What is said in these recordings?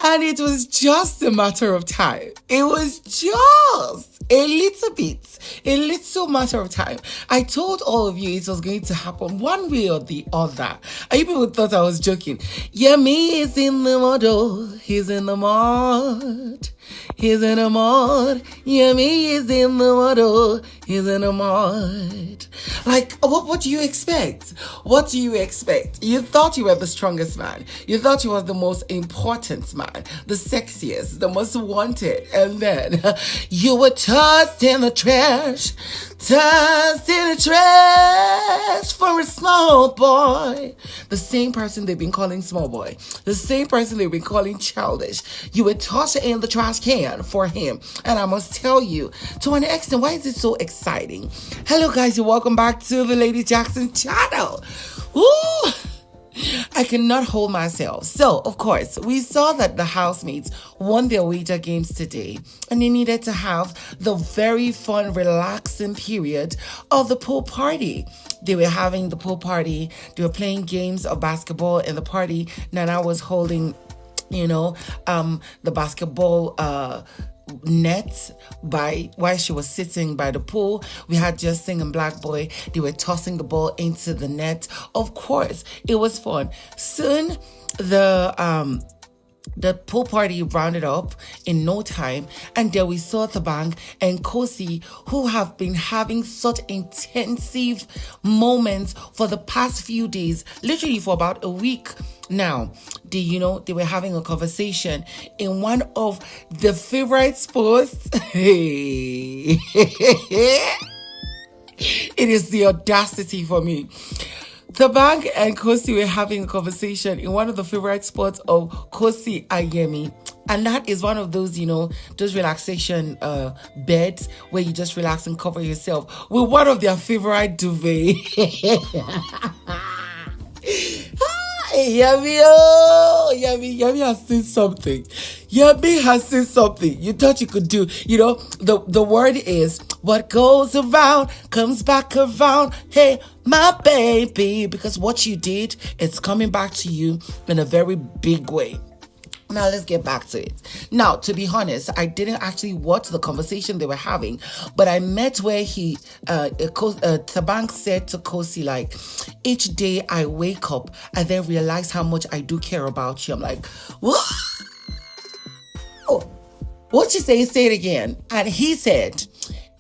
And it was just a matter of time. It was just a little matter of time. I told all of you it was going to happen one way or the other. And you people thought I was joking. Yemi is in the model. He's in the mud. He's in the mud. Yemi is in the model. He's in the mud. Like, what do you expect? What do you expect? You thought you were the strongest man. You thought you was the most important man, the sexiest, the most wanted. And then you were tossed in the trash. Tossed in the trash for a small boy. The same person they've been calling small boy. The same person they've been calling childish. You were tossed in the trash can for him. And I must tell you, to an extent, why is it so exciting? Hello guys, and welcome back to the Lady Jackson channel. Ooh, I cannot hold myself. So, of course, we saw that the housemates won their Ouija games today, and they needed to have the very fun, relaxing period of the pool party. They were having the pool party. They were playing games of basketball in the party. Nana was holding, the basketball net while she was sitting by the pool. We had Justin and Black Boy. They were tossing the ball into the net. Of course, it was fun. Soon, the pool party rounded up in no time, and there we saw Thabang and Khosi, who have been having such intensive moments for the past few days, literally for about a week now. They were having a conversation in one of the favorite sports. It is the audacity for me. Thabang and Khosi were having a conversation in one of the favorite spots of Khosi and Yemi. And that is one of those, those relaxation beds where you just relax and cover yourself with one of their favorite duvet. Yemi has seen something. Yemi has seen something you thought you could do. The word is, what goes around comes back around. Hey, my baby, because what you did, it's coming back to you in a very big way. Now, let's get back to it. Now, to be honest, I didn't actually watch the conversation they were having, but I met where Thabang said to Khosi, like, each day I wake up, I then realize how much I do care about you. I'm like, what? What you say? Say it again. And he said,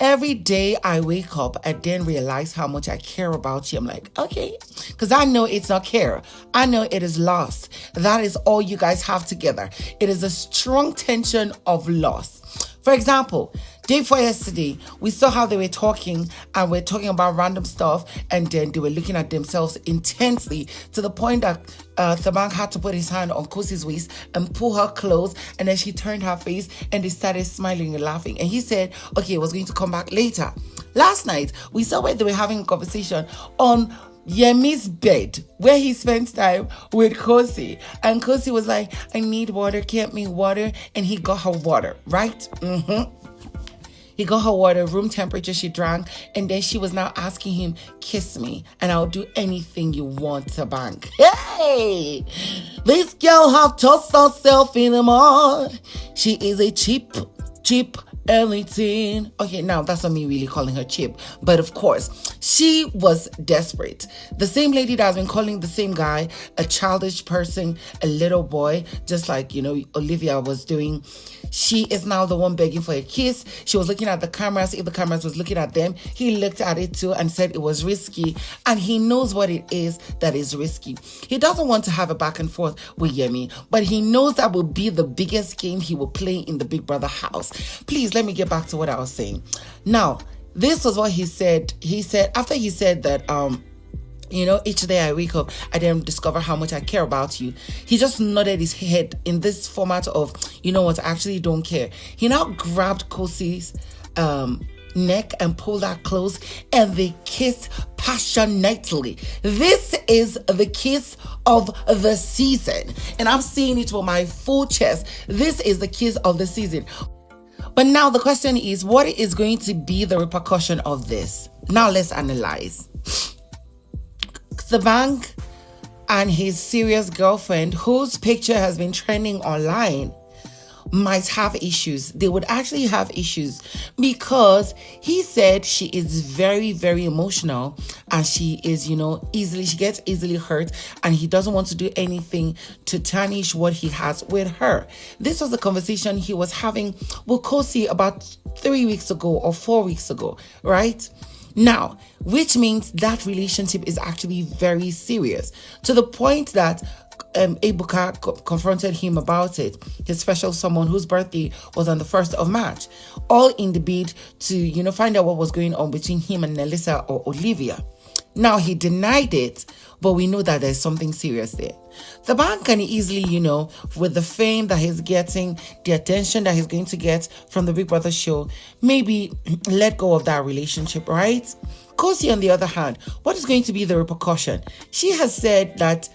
every day I wake up, I then realize how much I care about you. I'm like, okay, because I know it's not care. I know it is loss. That is all you guys have together. It is a strong tension of loss. For example, day before yesterday, we saw how they were talking, and we're talking about random stuff, and then they were looking at themselves intensely to the point that Thabang had to put his hand on Khosi's waist and pull her close, and then she turned her face and they started smiling and laughing. And he said, okay, it was going to come back later. Last night, we saw where they were having a conversation on Yemi's bed, where he spends time with Khosi. And Khosi was like, I need water, get me water. And he got her water, right? He got her water, room temperature, she drank. And then she was now asking him, kiss me, and I'll do anything you want, Thabang. Hey! This girl have tossed herself in the mud. She is a cheap everything. Okay, now that's not me really calling her cheap, but of course, she was desperate. The same lady that has been calling the same guy a childish person, a little boy, just like, Olivia was doing. She is now the one begging for a kiss. She was looking at the cameras. If the cameras was looking at them, he looked at it too and said it was risky. And he knows what it is that is risky. He doesn't want to have a back and forth with Yemi, but he knows that will be the biggest game he will play in the Big Brother house. Please, let me get back to what I was saying. Now, this was what he said. He said, after he said that, each day I wake up, I then discover how much I care about you. He just nodded his head in this format of, I actually don't care. He now grabbed Khosi's neck and pulled her close, and they kissed passionately. This is the kiss of the season, and I'm seeing it with my full chest. This is the kiss of the season. But now the question is, what is going to be the repercussion of this? Now let's analyze. Thabang and his serious girlfriend, whose picture has been trending online, might have issues. They would actually have issues because he said she is very, very emotional, and she is, she gets easily hurt, and he doesn't want to do anything to tarnish what he has with her. This was a conversation he was having with Khosi about 3 weeks ago or 4 weeks ago, right? Now, which means that relationship is actually very serious, to the point that Ebuka confronted him about it, his special someone whose birthday was on the 1st of March, all in the bid to, find out what was going on between him and Nelisa or Olivia. Now, he denied it, but we know that there's something serious there. Thabang can easily, with the fame that he's getting, the attention that he's going to get from the Big Brother show, maybe let go of that relationship, right? Khosi, on the other hand, what is going to be the repercussion? She has said that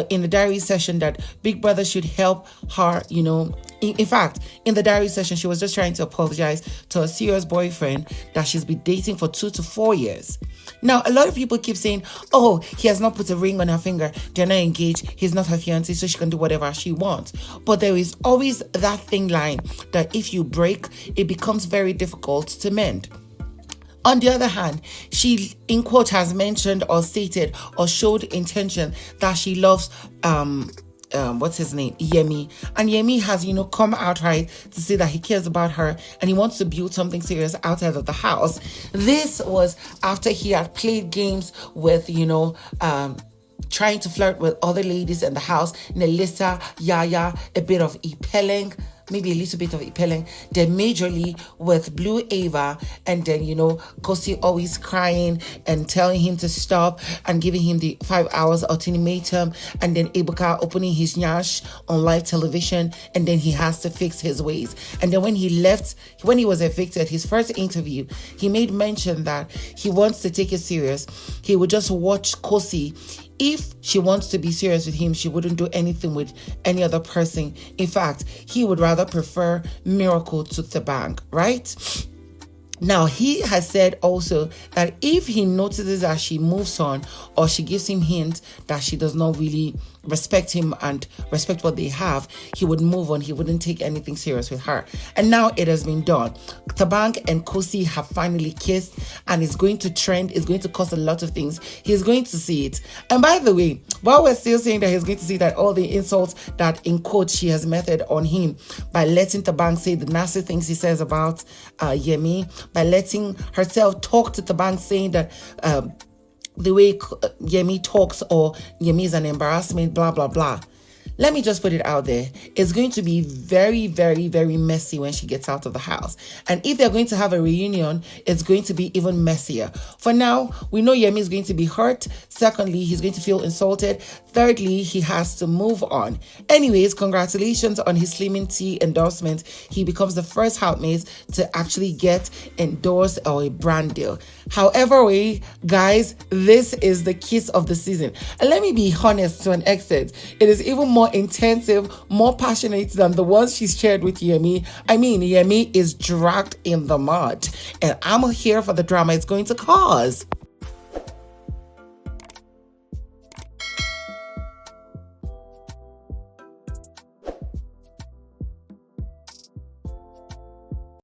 in the diary session that Big Brother should help her, in fact, in the diary session, she was just trying to apologize to a serious boyfriend that she's been dating for 2 to 4 years. Now, a lot of people keep saying, oh, he has not put a ring on her finger, they're not engaged, he's not her fiancé, so she can do whatever she wants. But there is always that thin line that if you break, it becomes very difficult to mend. On the other hand, she, in quote, has mentioned or stated or showed intention that she loves, what's his name? Yemi. And Yemi has, come outright to say that he cares about her and he wants to build something serious outside of the house. This was after he had played games with, trying to flirt with other ladies in the house, Nelisa, Yaya, a bit of ipeleng, maybe a little bit of ipeleng, then majorly with Blue Ava, and then, Khosi always crying and telling him to stop and giving him the 5 hours ultimatum, and then Ebuka opening his nyash on live television, and then he has to fix his ways. And then when he was evicted, his first interview, he made mention that he wants to take it serious. He would just watch Khosi. If she wants to be serious with him, she wouldn't do anything with any other person. In fact, he would rather prefer Miracle to Thabang, right? Now, he has said also that if he notices that she moves on or she gives him hints that she does not really respect him and respect what they have, he would move on. He wouldn't take anything serious with her. And now it has been done. Thabang and Khosi have finally kissed, and it's going to trend. It's going to cause a lot of things. He's going to see it. And by the way, while we're still saying that he's going to see that all the insults that, in quote, she has meted on him by letting Thabang say the nasty things he says about Yemi, by letting herself talk to Thabang saying that the way Yemi talks, or Yemi is an embarrassment, blah, blah, blah. Let me just put it out there. It's going to be very, very, very messy when she gets out of the house. And if they're going to have a reunion, it's going to be even messier. For now, we know Yemi is going to be hurt. Secondly, he's going to feel insulted. Thirdly, he has to move on. Anyways, congratulations on his Slimming Tea endorsement. He becomes the first housemate to actually get endorsed or a brand deal. However, guys, this is the kiss of the season. And let me be honest to an extent. It is even more intensive, more passionate than the ones she's shared with Yemi. I mean, Yemi is dragged in the mud. And I'm here for the drama it's going to cause.